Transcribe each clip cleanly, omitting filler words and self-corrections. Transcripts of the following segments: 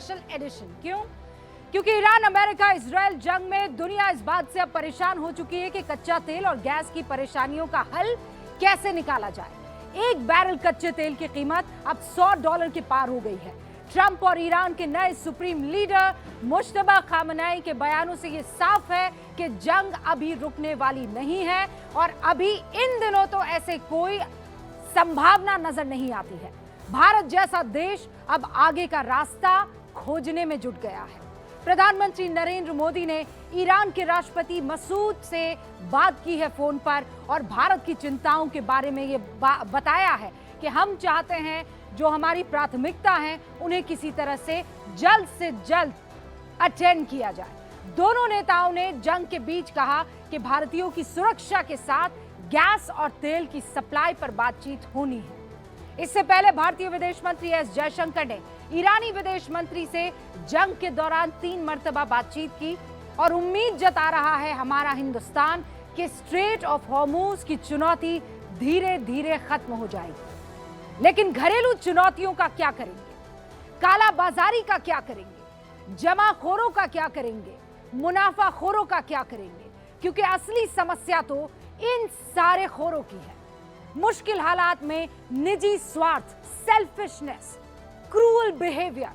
Special edition. क्यों? क्योंकि Iran, America, Israel जंग में दुनिया इस बात से अब परेशान हो चुकी है कि कच्चा तेल और गैस की परेशानियों का हल कैसे निकाला जाए। एक बैरल कच्चे तेल की कीमत अब $100 के पार हो गई है। ट्रंप और ईरान के नए सुप्रीम लीडर मुश्तबा खामनेई के बयानों से यह साफ है कि जंग अभी रुकने वाली नहीं है और अभी इन दिनों तो ऐसे कोई संभावना नजर नहीं आती है। भारत जैसा देश अब आगे का रास्ता खोजने में जुट गया है। प्रधानमंत्री नरेंद्र मोदी ने ईरान के राष्ट्रपति मसूद से बात की है फोन पर और भारत की चिंताओं के बारे में ये बताया है कि हम चाहते हैं जो हमारी प्राथमिकता है उन्हें किसी तरह से जल्द अटेंड किया जाए। दोनों नेताओं ने जंग के बीच कहा कि भारतीयों की सुरक्षा के साथ गैस और तेल की सप्लाई पर बातचीत होनी है। इससे पहले भारतीय विदेश मंत्री एस जयशंकर ने ईरानी विदेश मंत्री से जंग के दौरान 3 मर्तबा बातचीत की और उम्मीद जता रहा है हमारा हिंदुस्तान कि स्ट्रेट ऑफ हॉर्मुज की चुनौती धीरे धीरे खत्म हो जाएगी। लेकिन घरेलू चुनौतियों का क्या करेंगे? काला बाजारी का क्या करेंगे? जमाखोरों का क्या करेंगे? मुनाफाखोरों का क्या करेंगे? क्योंकि असली समस्या तो इन सारे खोरों की है। मुश्किल हालात में निजी स्वार्थ, सेल्फिशनेस, क्रूअल बिहेवियर,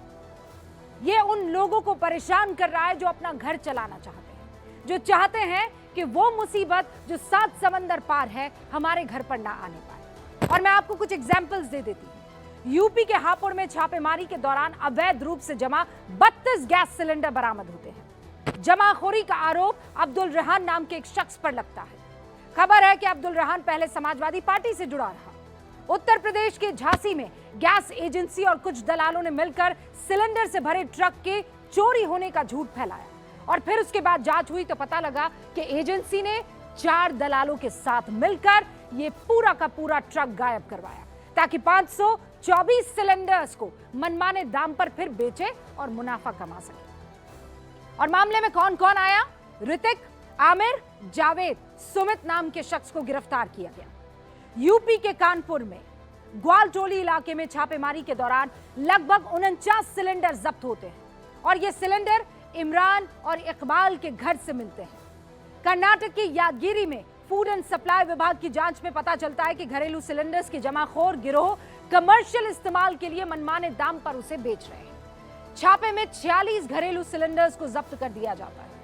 ये उन लोगों को परेशान कर रहा है जो अपना घर चलाना चाहते हैं, जो चाहते हैं कि वो मुसीबत जो 7 समंदर पार है हमारे घर पर ना आने पाए। और मैं आपको कुछ एग्जांपल्स दे देती हूँ। यूपी के हापुड़ में छापेमारी के दौरान अवैध रूप से जमा 32 गैस सिलेंडर बरामद होते हैं। जमाखोरी का आरोप अब्दुल रेहान नाम के एक शख्स पर लगता है। खबर है कि अब्दुल रेहान पहले समाजवादी पार्टी से जुड़ा रहा। उत्तर प्रदेश के झांसी में गैस एजेंसी और कुछ दलालों ने मिलकर सिलेंडर से भरे ट्रक के चोरी होने का झूठ फैलाया और फिर उसके बाद जांच हुई तो पता लगा कि एजेंसी ने 4 दलालों के साथ मिलकर ये पूरा का पूरा ट्रक गायब करवाया ताकि 524 सिलेंडर्स को मनमाने दाम पर फिर बेचे और मुनाफा कमा सके। और मामले में कौन कौन आया? ऋतिक, आमिर, जावेद, सुमित नाम के शख्स को गिरफ्तार किया गया। यूपी के कानपुर में ग्वालटोली इलाके में छापेमारी के दौरान लगभग 49 सिलेंडर जब्त होते हैं और ये सिलेंडर इमरान और इकबाल के घर से मिलते हैं। कर्नाटक के यादगिरी में फूड एंड सप्लाई विभाग की जांच में पता चलता है कि घरेलू सिलेंडर्स के जमाखोर गिरोह कमर्शियल इस्तेमाल के लिए मनमाने दाम पर उसे बेच रहे हैं। छापे में 46 घरेलू सिलेंडर्स को जब्त कर दिया जाता है।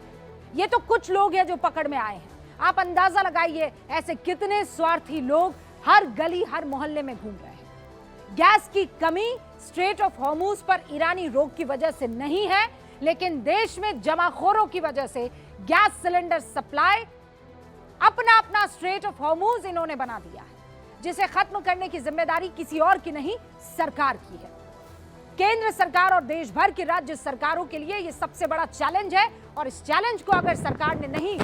ये तो कुछ लोग हैं जो पकड़ में आए हैं। आप अंदाजा लगाइए ऐसे कितने स्वार्थी लोग हर गली हर मोहल्ले में घूम रहे हैं। गैस की कमी स्ट्रेट ऑफ हॉर्मुज पर ईरानी रोक की वजह से नहीं है, लेकिन देश में जमाखोरों की वजह से गैस सिलेंडर सप्लाई अपना अपना स्ट्रेट ऑफ हॉर्मुज इन्होंने बना दिया है, जिसे खत्म करने की जिम्मेदारी किसी और की नहीं, सरकार की है। केंद्र सरकार और देश भर की राज्य सरकारों के लिए यह सबसे बड़ा चैलेंज है और इस चैलेंज को अगर सरकार ने नहीं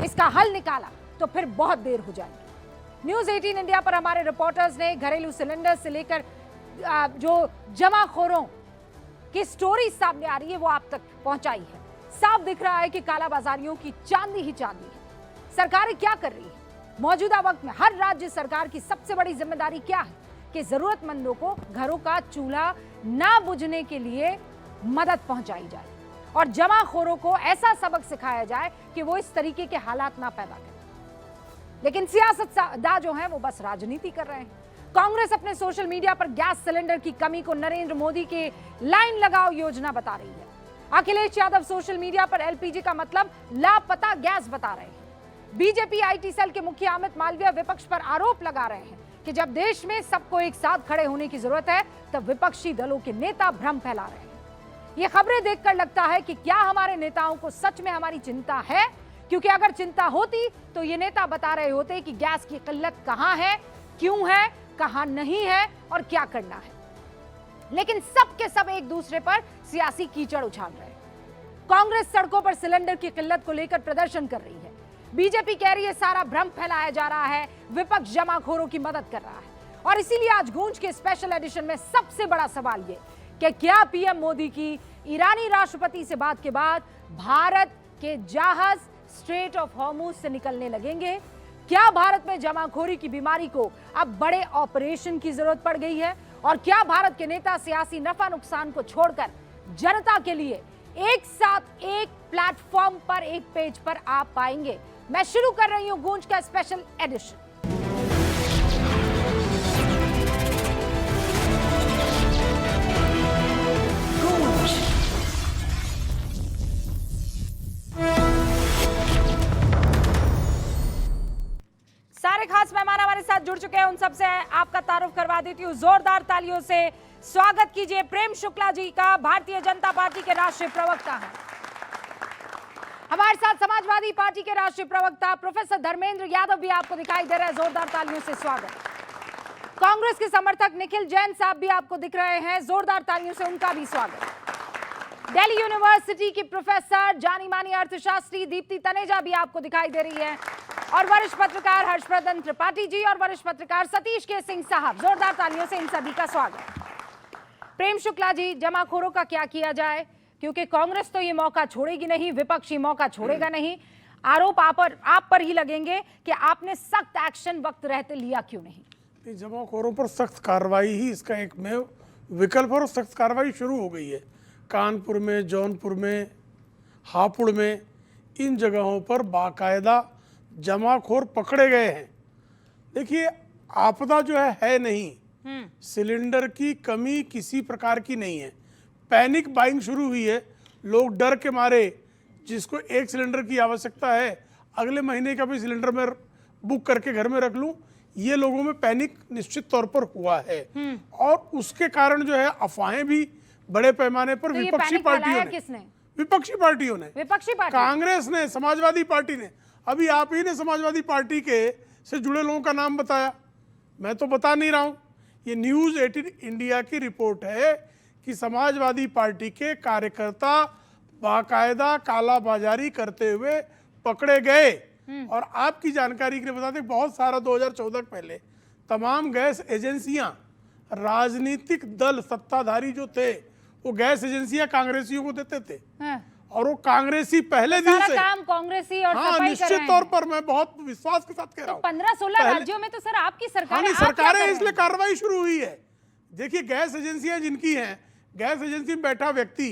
इसका हल निकाला तो फिर बहुत देर हो जाएगी। न्यूज़ 18 इंडिया पर हमारे रिपोर्टर्स ने घरेलू सिलेंडर से लेकर जो जमाखोरों की स्टोरी सामने आ रही है वो आप तक पहुंचाई है। साफ दिख रहा है कि कालाबाजारियों की चांदी ही चांदी है। सरकारें क्या कर रही है? मौजूदा वक्त में हर राज्य सरकार की सबसे बड़ी जिम्मेदारी क्या है कि जरूरतमंदों को घरों का चूल्हा ना बुझने के लिए मदद पहुंचाई जाए और जमाखोरों को ऐसा सबक सिखाया जाए कि वो इस तरीके के हालात ना पैदा करें। लेकिन सियासतदान जो हैं वो बस राजनीति कर रहे हैं। कांग्रेस अपने सोशल मीडिया पर गैस सिलेंडर की कमी को नरेंद्र मोदी के लाइन लगाओ योजना बता रही है। अखिलेश यादव सोशल मीडिया पर एलपीजी का मतलब लापता गैस बता रहे हैं। बीजेपी आईटी सेल के मुखिया अमित मालवीय विपक्ष पर आरोप लगा रहे हैं कि जब देश में सबको एक साथ खड़े होने की जरूरत है तब विपक्षी दलों के नेता भ्रम फैला रहे हैं। ये खबरें देखकर लगता है कि क्या हमारे नेताओं को सच में हमारी चिंता है? क्योंकि अगर चिंता होती तो ये नेता बता रहे होते कि गैस की किल्लत कहां है, क्यों है, कहां नहीं है और क्या करना है। लेकिन सब के सब एक दूसरे पर सियासी कीचड़ उछाल रहे हैं। कांग्रेस सड़कों पर सिलेंडर की किल्लत को लेकर प्रदर्शन कर रही है। बीजेपी कह रही है सारा भ्रम फैलाया जा रहा है, विपक्ष जमाखोरों की मदद कर रहा है। और इसीलिए आज गूंज के स्पेशल एडिशन में सबसे बड़ा सवाल ये कि क्या पीएम मोदी की ईरानी राष्ट्रपति से बात के बाद भारत के जहाज स्ट्रेट ऑफ हॉर्मुज से निकलने लगेंगे? क्या भारत में जमाखोरी की बीमारी को अब बड़े ऑपरेशन की जरूरत पड़ गई है? और क्या भारत के नेता सियासी नफा नुकसान को छोड़कर जनता के लिए एक साथ एक प्लेटफॉर्म पर, एक पेज पर आप पाएंगे। मैं शुरू कर रही हूं गूंज का स्पेशल एडिशन। सारे खास मेहमान हमारे साथ जुड़ चुके हैं, उन सबसे आपका तारुफ करवा देती हूँ। जोरदार तालियों से स्वागत कीजिए प्रेम शुक्ला जी का, भारतीय जनता पार्टी के राष्ट्रीय प्रवक्ता हैं। हमारे साथ समाजवादी पार्टी के राष्ट्रीय प्रवक्ता प्रोफेसर धर्मेंद्र यादव भी आपको दिखाई दे रहे हैं, जोरदार तालियों से स्वागत। कांग्रेस के समर्थक निखिल जैन साहब भी आपको दिख रहे हैं, जोरदार तालियों से उनका भी स्वागत। दिल्ली यूनिवर्सिटी की प्रोफेसर जानी मानी अर्थशास्त्री दीप्ति तनेजा भी आपको दिखाई दे रही है, और वरिष्ठ पत्रकार हर्षवर्धन त्रिपाठी जी और वरिष्ठ पत्रकार सतीश के सिंह साहब, जोरदार तालियों से इन सभी का स्वागत। प्रेम शुक्ला जी, जमाखोरों का क्या किया जाए, क्योंकि कांग्रेस तो ये मौका छोड़ेगी नहीं, विपक्षी मौका छोड़ेगा नहीं। आरोप आप पर ही लगेंगे कि आपने सख्त एक्शन वक्त रहते लिया क्यों नहीं। जमाखोरों पर सख्त कार्रवाई ही इसका एक में विकल्प और सख्त कार्रवाई शुरू हो गई है। कानपुर में, जौनपुर में, हापुड़ में, इन जगहों पर बाकायदा जमाखोर पकड़े गए हैं। देखिए, आपदा जो है नहीं, सिलेंडर की कमी किसी प्रकार की नहीं है। पैनिक बाइंग शुरू हुई है, लोग डर के मारे, जिसको एक सिलेंडर की आवश्यकता है अगले महीने का भी सिलेंडर में बुक करके घर में रख लूं, ये लोगों में पैनिक निश्चित तौर पर हुआ है। और उसके कारण जो है अफवाहें भी बड़े पैमाने पर तो विपक्षी पार्टियों ने कांग्रेस ने, समाजवादी पार्टी ने, अभी आप ही ने समाजवादी पार्टी के से जुड़े लोगों का नाम बताया, मैं तो बता नहीं रहा हूं। ये न्यूज़ 18 इंडिया की रिपोर्ट है कि समाजवादी पार्टी के कार्यकर्ता बाकायदा कालाबाजारी करते हुए पकड़े गए। और आपकी जानकारी के लिए बता दें, बहुत सारा 2014 पहले तमाम गैस एजेंसियां, राजनीतिक दल सत्ताधारी जो थे, वो गैस एजेंसियां कांग्रेसियों को देते थे। और वो कांग्रेसी पहले दिन से काम कांग्रेसी और हाँ, निश्चित तौर पर मैं बहुत विश्वास के साथ कह रहा हूँ। 15-16 राज्यों में तो सर आपकी सरकार है, सरकारें, इसलिए कार्रवाई शुरू हुई है। देखिए, गैस एजेंसियां जिनकी हैं, गैस एजेंसी में बैठा व्यक्ति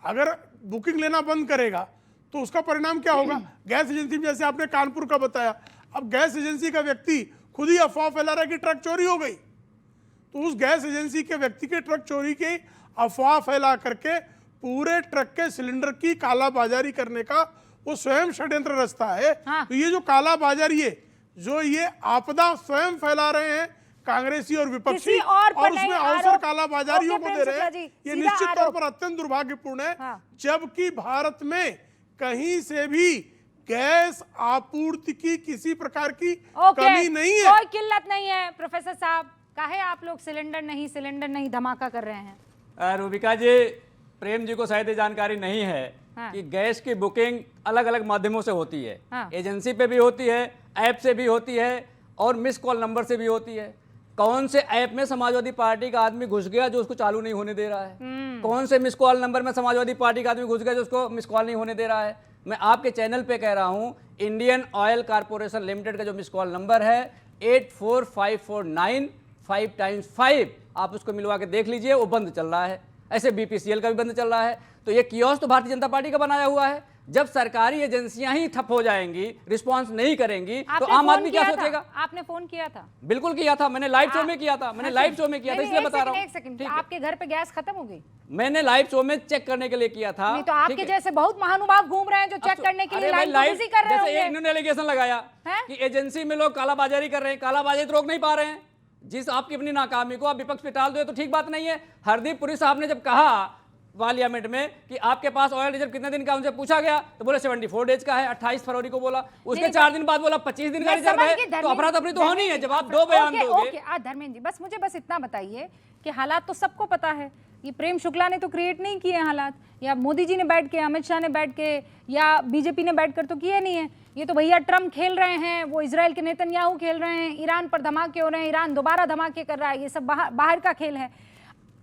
अगर बुकिंग लेना बंद करेगा तो उसका परिणाम क्या होगा। गैस एजेंसी में, जैसे आपने कानपुर का बताया, अब गैस एजेंसी का व्यक्ति खुद ही अफवाह फैला रहा है कि ट्रक चोरी हो गई, तो उस गैस एजेंसी के व्यक्ति के ट्रक चोरी की अफवाह फैला करके पूरे ट्रक के सिलेंडर की कालाबाजारी करने का वो स्वयं षड्यंत्र रचता है। तो ये जो कालाबाजारी है, जो ये आपदा स्वयं फैला रहे हैं कांग्रेसी और विपक्षी, और उसमें अवसर कालाबाजारियों को दे रहे हैं, ये निश्चित तौर पर अत्यंत दुर्भाग्यपूर्ण है। जबकि भारत में कहीं से भी गैस आपूर्ति की किसी प्रकार की कमी नहीं है, कोई किल्लत नहीं है। प्रोफेसर साहब, काहे आप लोग सिलेंडर नहीं धमाका कर रहे हैं। रूबिका जी, प्रेम जी को शायद जानकारी नहीं है कि गैस की बुकिंग अलग अलग माध्यमों से होती है। एजेंसी पे भी होती है, ऐप से भी होती है, और मिस कॉल नंबर से भी होती है। कौन से ऐप में समाजवादी पार्टी का आदमी घुस गया जो उसको चालू नहीं होने दे रहा है? कौन से मिस कॉल नंबर में समाजवादी पार्टी का आदमी घुस गया जो उसको मिस कॉल नहीं होने दे रहा है? मैं आपके चैनल पे कह रहा हूं, इंडियन ऑयल कॉर्पोरेशन लिमिटेड का जो मिस कॉल नंबर है 84549 5x5, आप उसको मिलवा के देख लीजिए, वो बंद चल रहा है। ऐसे बीपीसीएल का भी बंद चल रहा है। तो ये कियोस्क तो भारतीय जनता पार्टी का बनाया हुआ है। जब सरकारी एजेंसियां ही ठप हो जाएंगी, रिस्पांस नहीं करेंगी, तो आम आदमी क्या सोचेगा? आपने फोन किया था? बिल्कुल किया था, मैंने लाइव शो में किया था, इसलिए बता रहा हूँ। एक सेकंड, आपके घर पे गैस खत्म हो गई? मैंने लाइव शो में चेक करने के लिए किया था। नहीं तो आपके जैसे बहुत महानुभाव घूम रहे हैं जो चेक करने के लिए लाइव कर रहे हैं। जैसे इन्होंने एलिगेशन लगाया कि एजेंसी में लोग कालाबाजारी कर रहे हैं, कालाबाजारी तो रोक नहीं पा रहे हैं। जिस आपकी अपनी नाकामी को आप विपक्ष पे टाल दो तो ठीक बात नहीं है। हरदीप पुरी साहब ने जब कहा पार्लियामेंट में कि आपके पास ऑयल रिजर्व कितने दिन का, उनसे पूछा गया तो बोले 74 डेज का है, 28 फरवरी को बोला। उसके 4 दिन बाद बोला 25 दिन का रिजर्व है। तो अफरा तफरी तो होनी है जब आप दो बयान दोगे। धर्मेंद्र जी, मुझे बस इतना बताइए कि हालात तो सबको पता है, ये प्रेम शुक्ला ने तो क्रिएट नहीं किए हालात, या मोदी जी ने बैठ के, अमित शाह ने बैठ के, या बीजेपी ने बैठ कर तो किए नहीं है। ये तो भैया ट्रम्प खेल रहे हैं, वो इजराइल के नेतन्याहू खेल रहे हैं, ईरान पर धमाके हो रहे हैं, ईरान दोबारा धमाके कर रहा है, ये सब बाहर का खेल है।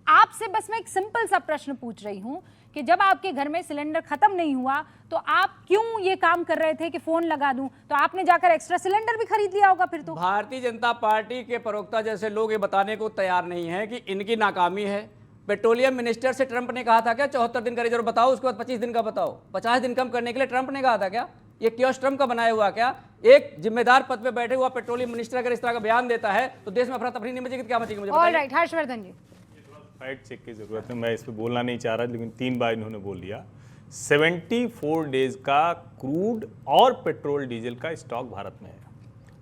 आपसे बस मैं एक सिंपल सा प्रश्न पूछ रही हूँ कि जब आपके घर में सिलेंडर खत्म नहीं हुआ तो आप क्यों ये काम कर रहे थे कि फोन लगा दूं? तो आपने जाकर एक्स्ट्रा सिलेंडर भी खरीद लिया होगा फिर तो। भारतीय जनता पार्टी के प्रवक्ता जैसे लोग ये बताने को तैयार नहीं है कि इनकी नाकामी है, पेट्रोलियम मिनिस्टर से ट्रंप ने कहा था क्या 74 दिन का रिजर्व बताओ, उसके बाद 25 दिन का बताओ? 50 दिन कम करने के लिए ट्रंप ने कहा था क्या? ये कियोस्क ट्रंप का बनाया हुआ क्या? एक जिम्मेदार पद पे बैठे हुआ पेट्रोलियम मिनिस्टर अगर इस तरह का बयान देता है तो देश में अफरा तफरी नहीं मचेगी तो क्या मचेगी? मुझे बताइए। ऑलराइट, हर्षवर्धन जी, फैक्ट चेक की जरूरत है, मैं इस पे बोलना नहीं चाह रहा, लेकिन 3 बार इन्होंने बोल दिया। 74 डेज का क्रूड और पेट्रोल डीजल का स्टॉक भारत में है।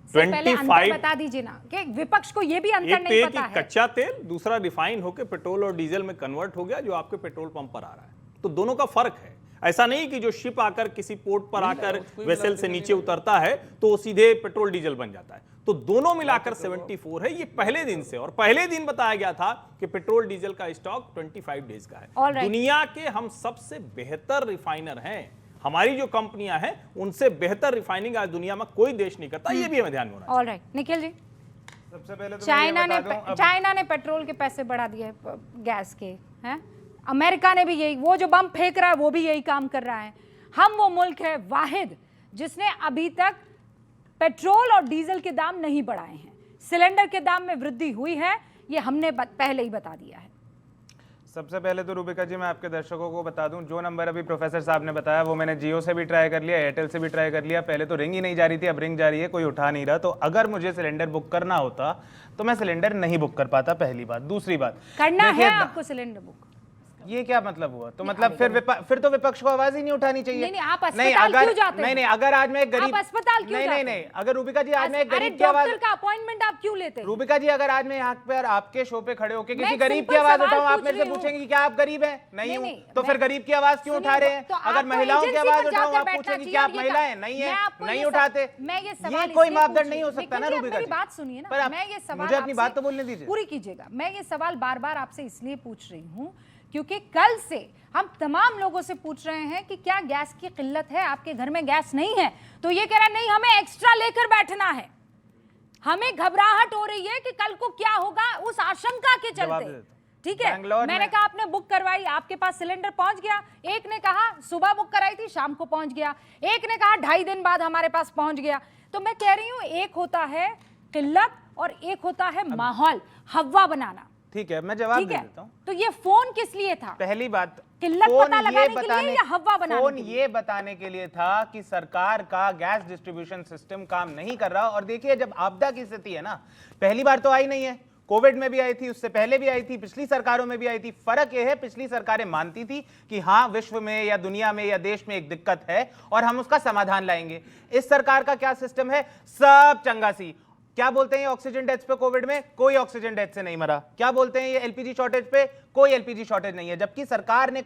पहले अंतर बता दीजिए ना कि विपक्ष को ये भी अंतर नहीं पता है। कच्चा तेल, दूसरा रिफाइन होकर पेट्रोल और डीजल में कन्वर्ट हो गया जो आपके पेट्रोल पंप पर आ रहा है, तो दोनों का फर्क है। ऐसा नहीं कि जो शिप आकर किसी पोर्ट पर आकर वेसल से नीचे उतरता है तो वो सीधे पेट्रोल डीजल बन जाता है, तो दोनों मिलाकर 74 है। ये पहले दिन से, और पहले दिन बताया गया था कि पेट्रोल डीजल का स्टॉक 25 डेज का है। दुनिया के हम सबसे बेहतर रिफाइनर हैं, हमारी जो कंपनियां हैं उनसे बेहतर रिफाइनिंग आज दुनिया में कोई देश नहीं करता, ये भी हमें ध्यान में होना चाहिए। ऑलराइट, निखिल जी, सबसे पहले तो चाइना ने पेट्रोल के पैसे बढ़ा दिए गैस के, हैं? अमेरिका ने भी यही, वो जो बम फेंक रहा है वो भी यही काम कर रहा है। हम वो मुल्क है वाहिद जिसने अभी तक पेट्रोल और डीजल के दाम नहीं बढ़ाए हैं। सिलेंडर के दाम में वृद्धि हुई है, ये हमने पहले ही बता दिया है। सबसे पहले तो रूबिका जी मैं आपके दर्शकों को बता दूं, जो नंबर अभी प्रोफेसर साहब ने बताया वो मैंने जियो से भी ट्राई कर लिया, एयरटेल से भी ट्राई कर लिया। पहले तो रिंग ही नहीं जा रही थी, अब रिंग जा रही है, कोई उठा नहीं रहा। तो अगर मुझे सिलेंडर बुक करना होता तो मैं सिलेंडर नहीं बुक कर पाता, पहली बात। दूसरी बात, करना है आपको सिलेंडर बुक, ये क्या मतलब हुआ? तो मतलब फिर तो विपक्ष को आवाज ही नहीं उठानी चाहिए। नहीं, आप अस्पताल क्यों जाते हैं? नहीं, अगर आज मैं एक गरीब, आप अस्पताल क्यों जाते हैं? नहीं, अगर रूबिका जी आज मैं एक गरीब की आवाज, डॉक्टर का अपॉइंटमेंट आप क्यों लेते हैं? रूबिका जी अगर आज मैं यहाँ पर आपके शो पे खड़े होकर किसी गरीब की आवाज उठाऊं, आप मेरे से पूछेंगे कि क्या आप गरीब हैं? नहीं हूँ, तो फिर गरीब की आवाज क्यों उठा रहे हैं? अगर महिलाओं की आवाज उठाऊं, आप पूछेंगे क्या आप महिलाएं नहीं है, नहीं उठाते? ये कोई मापदंड नहीं हो सकता ना रूबिका जी। बात सुनिए ना, मैं ये सवाल मुझे अपनी बात तो बोलने दीजिए, पूरी कीजिएगा। मैं ये सवाल बार बार आपसे इसलिए पूछ रही हूँ क्योंकि कल से हम तमाम लोगों से पूछ रहे हैं कि क्या गैस की किल्लत है, आपके घर में गैस नहीं है? तो ये कह रहा नहीं, हमें एक्स्ट्रा लेकर बैठना है, हमें घबराहट हो रही है कि कल को क्या होगा, उस आशंका के चलते। ठीक है, मैंने कहा आपने बुक करवाई, आपके पास सिलेंडर पहुंच गया। एक ने कहा सुबह बुक कराई थी, शाम को पहुंच गया। एक ने कहा 2.5 दिन बाद हमारे पास पहुंच गया। तो मैं कह रही हूं, एक होता है किल्लत और एक होता है माहौल, हवा बनाना। ठीक है, मैं जवाब दे देता हूं। तो ये फोन किस लिए था? पहली बात, किल्लत पता लगाने के लिए या हवा बनाने फोन के लिए? ये बताने के लिए था कि सरकार का गैस डिस्ट्रीब्यूशन सिस्टम काम नहीं कर रहा। और देखिए, जब आपदा की स्थिति है ना, पहली बार तो आई नहीं है, कोविड में भी आई थी, उससे पहले भी आई थी, पिछली सरकारों में भी आई थी। फर्क यह है, पिछली सरकारें मानती थी कि हाँ, विश्व में या दुनिया में या देश में एक दिक्कत है और हम उसका समाधान लाएंगे। इस सरकार का क्या सिस्टम है? सब चंगासी। क्या बोलते हैं ये ऑक्सीजन डेथ्स पे कोविड में? कोई ऑक्सीजन डेथ से नहीं मरा। क्या बोलते हैं ये एलपीजी शॉर्टेज पे? कोई एलपीजी शॉर्टेज नहीं है। जबकि सरकार ने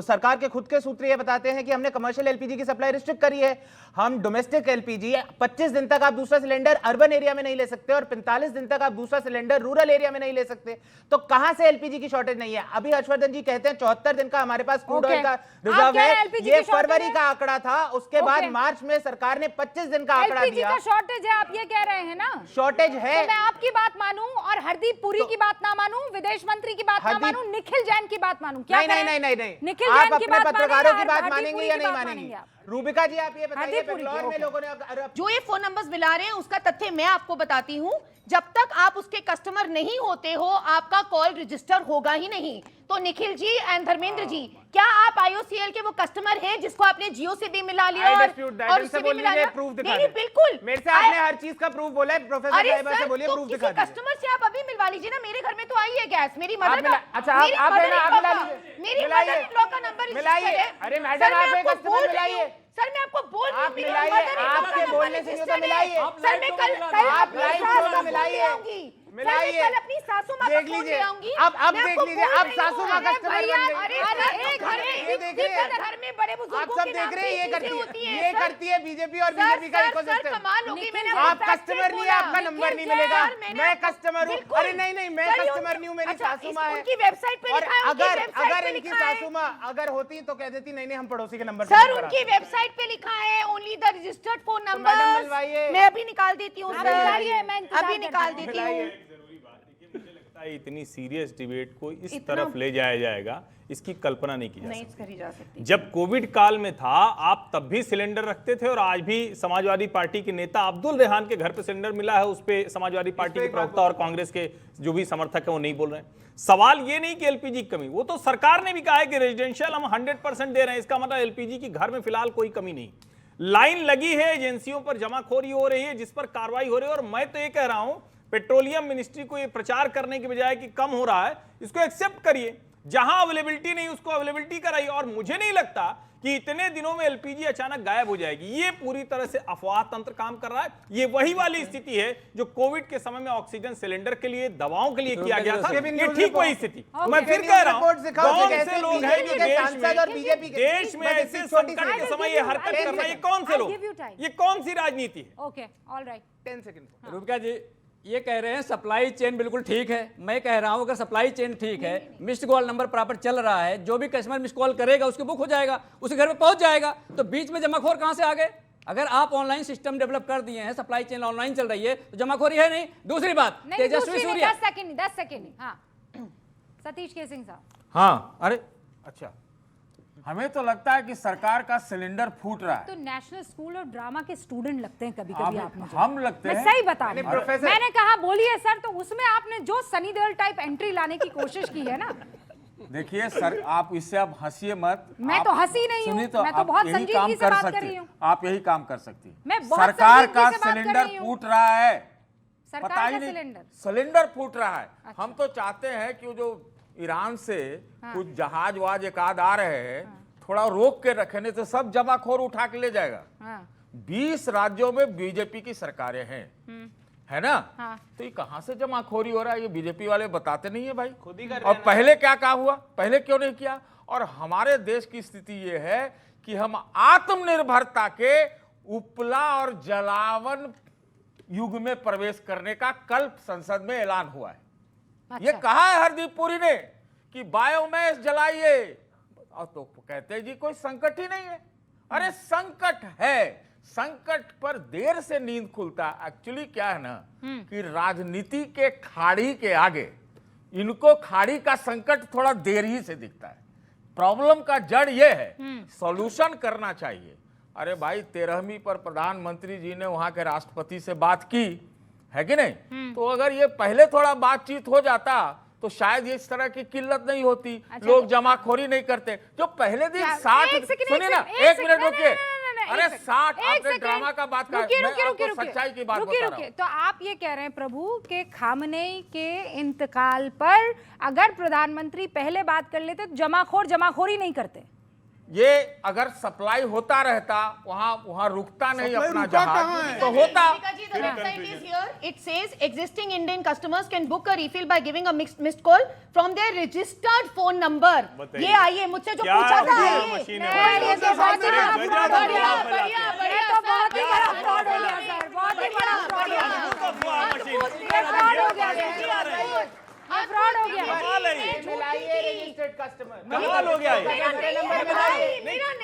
सरकार के खुद के सूत्र ये बताते हैं कि हमने कमर्शियल एलपीजी की सप्लाई रिस्ट्रिक्ट करी है। हम डोमेस्टिक एलपीजी 25 दिन तक आप दूसरा सिलेंडर अर्बन एरिया में नहीं ले सकते और 45 दिन तक आप दूसरा सिलेंडर रूरल एरिया में नहीं ले सकते। तो कहां से एलपीजी की शॉर्टेज नहीं है? अभी हर्षवर्धन जी कहते हैं 74 दिन का हमारे पास क्रूड ऑयल का रिजर्व है। ये फरवरी का आंकड़ा था, उसके बाद मार्च में सरकार ने 25 दिन का आंकड़ा दिया। शॉर्टेज है, आप ये कह रहे हैं ना? शॉर्टेज है। तो मैं आपकी बात मानूं और हरदीप पुरी की बात ना मानूं, विदेश मंत्री की बात ना मानूं, निखिल जैन की बात मानूं? क्या नहीं, आप अपने पत्रकारों की बात मानेंगे या नहीं मानेंगे? रूबिका जी आप ये बताइए, बेंगलोर में लोगों ने जो ये फोन नंबर्स मिला रहे हैं उसका तथ्य मैं आपको बताती हूँ। जब तक आप उसके कस्टमर नहीं होते हो, आपका कॉल रजिस्टर होगा ही नहीं। तो निखिल जी एंड धर्मेंद्र जी, क्या आप आईओसीएल के वो कस्टमर हैं जिसको आपने जियो से भी मिला लिया और उससे भी मिला लिया? नहीं, बिल्कुल मेरे से आपने हर चीज का प्रूफ बोला है। प्रोफेसर साहिबा से बोलिए प्रूफ दिखा दीजिए। कस्टमर से आप अभी मिलवा लीजिए ना, मेरे घर में तो आई है गैस, मेरी मदर का। अच्छा, आप मेरी मदर इन लॉ का नंबर मिलाइए। अरे मैडम, आप एक कस्टमर मिलाइए। सर मैं आपको बोल रही हूं, मिलाइए, आपके बोलने से तो मिलाइए। सर मैं कल आप लाइव शो में मिलाइए, मिलाइए। कल अपनी सासू मां देख लीजिए, अब देख लीजिए, अब सासू मां कस्टमर बन गई। ये देख रहे हैं, घर में बड़े बुजुर्गों आप सब देख रहे हैं, ये करती है बीजेपी और बीजेपी का इकोसिस्टम। कमाल होगी। मैंने आप कस्टमर नहीं है, आपका नंबर नहीं मिलेगा। मैं कस्टमर हूँ। अरे नहीं, मैं कस्टमर नहीं हूँ, मेरी सासू माँ है। उनकी वेबसाइट पे लिखा है, अगर इनकी सासू माँ अगर होती तो कह देती नहीं हम पड़ोसी के नंबर। सर उनकी वेबसाइट पे लिखा है only the registered phone number. मैं अभी निकाल देती हूँ, अभी निकाल देती हूँ। इतनी सीरियस डिबेट को इस तरफ ले जाया जाएगा, इसकी कल्पना नहीं की जा नहीं सकती। करी जा सकती। जब कोविड काल में था, आप तब भी सिलेंडर रखते थे और आज भी समाजवादी पार्टी के नेता अब्दुल रेहान के घर पे सिलेंडर मिला है, उस पे समाजवादी पार्टी के प्रवक्ता और कांग्रेस के जो भी समर्थक है वो नहीं बोल रहे हैं। सवाल ये नहीं कि एलपीजी की कमी, वो तो सरकार ने भी कहा है कि रेजिडेंशियल हम 100% दे रहे हैं, इसका मतलब एलपीजी की घर में फिलहाल कोई कमी नहीं। लाइन लगी है, एजेंसियों पर जमाखोरी हो रही है, जिस पर कार्रवाई हो रही है। और मैं तो ये कह रहा हूं, पेट्रोलियम मिनिस्ट्री को ये प्रचार करने की बजाय कि कम हो रहा है, इसको एक्सेप्ट करिए। जहां अवेलेबिलिटी नहीं उसको अवेलेबिलिटी कराइए। और मुझे नहीं लगता कि इतने दिनों में एलपीजी अचानक गायब हो जाएगी। ये पूरी तरह से अफवाह तंत्र काम कर रहा है। ये वही वाली स्थिति है जो कोविड के समय में ऑक्सीजन सिलेंडर के लिए, दवाओं के लिए किया गया था। ये ठीक वही स्थिति। मैं फिर कह रहा हूं, कौन से लोग हैं जो देश में ऐसे संकट के समय ये हरकत कर रहे हैं? ये कौन से लोग, ये कौन सी राजनीति है? Okay, alright. 10 सेकंड। रूबिका जी ये कह रहे हैं सप्लाई चेन बिल्कुल ठीक है। मैं कह रहा हूं अगर सप्लाई चेन ठीक है, मिस्ड कॉल नंबर प्रॉपर चल रहा है, जो भी कस्टमर मिस्ड कॉल करेगा उसके बुक हो जाएगा, उसके घर पे पहुंच जाएगा, तो बीच में जमाखोर कहां से आ गए? अगर आप ऑनलाइन सिस्टम डेवलप कर दिए हैं, सप्लाई चेन ऑनलाइन चल रही है, तो जमाखोरी है नहीं। दूसरी बात, तेजस्वी सूर्या 10 सेकंड। हाँ, सतीश के सिंह साहब। हाँ, अरे अच्छा, हमें तो लगता है कि सरकार का सिलेंडर फूट रहा है। तो नेशनल स्कूल और ड्रामा के स्टूडेंट लगते हैं कभी-कभी आप मुझे। हम लगते मैं हैं। सही बता रही हूं। प्रोफेसर- मैंने कहा बोलिए सर, तो उसमें आपने जो सनी देओल टाइप एंट्री लाने की कोशिश की है ना। देखिए सर, आप इससे अब हंसिए मत। मैं तो हंसी नहीं हूं, सुनिए तो मैं तो आप बहुत यही संजीदगी काम से कर बात कर सकती रही हैं। हूं। आप यही काम कर सकती हैं। मैं बहुत सरकार संजीदगी का से बात कर सिलेंडर रही हूं। फूट रहा है, सरकार पता ही का नहीं, सिलेंडर। सिलेंडर फूट रहा है। अच्छा। हम तो चाहते हैं कि वो जो ईरान से कुछ जहाज वाज एक आध आ रहे हैं, थोड़ा रोक के रखने से सब जमाखोर उठा के ले जाएगा। हाँ, 20 राज्यों में बीजेपी की सरकारें हैं, है ना? हाँ। तो ये कहां से जमाखोरी हो रहा है? ये बीजेपी वाले बताते नहीं है भाई। खुद ही कर रहे और हैं ना। पहले क्या कहा हुआ, पहले क्यों नहीं किया? और हमारे देश की स्थिति ये है कि हम आत्मनिर्भरता के उपला और जलावन युग में प्रवेश करने का कल संसद में ऐलान हुआ है। ये अच्छा। कहा है हरदीप पुरी ने कि बायोमैस जलाइए, और तो कहते हैं जी कोई संकट ही नहीं है। अरे संकट है, संकट पर देर से नींद खुलता। एक्चुअली क्या है ना कि राजनीति के खाड़ी के आगे इनको खाड़ी का संकट थोड़ा देर ही से दिखता है। प्रॉब्लम का जड़ ये है, सॉल्यूशन करना चाहिए। अरे भाई 13वीं पर प्रधानमंत्री जी ने वहां के राष्ट्रपति से बात की है कि नहीं? तो अगर ये पहले थोड़ा बातचीत हो जाता तो शायद ये इस तरह की किल्लत नहीं होती। अच्छा, लोग जमाखोरी नहीं करते। जो पहले दिन 60, सुनिए ना, एक मिनट रुकिए। अरे 60, आपने ड्रामा का बात कहा, मैं आपको सच्चाई की बात बता रहा हूं। तो आप ये कह रहे हैं प्रभु के खामनेई के इंतकाल पर अगर प्रधानमंत्री पहले बात कर लेते तो जमाखोरी नहीं करते। ये अगर सप्लाई होता रहता, वहां रुकता नहीं सप्लाई अपना रुका कहाँ जहाज, है? तो होता। Deepika ji, the website is here. It says existing Indian customers can book a refill by giving a missed call from their registered phone number. बताइए। ये आइए, मुझसे जो क्या पूछा था बढ़िया आइए। मशीन है। नहीं, ये तो बहुत ही बड़ा गजब fraud हो गया। अफवाह फैलाते हैं। बढ़िया, ये तो बहुत ही बड़ा फ्रॉड हो गया सर, बहुत ही बड़ा फ्रॉड हो गया। अफवाह मशीन। ये फ्रॉड हो गया, ये फ्रॉड हो गया। कमाल है ये। मिलाइए रजिस्टर्ड कस्टमर। कमाल हो गया ये।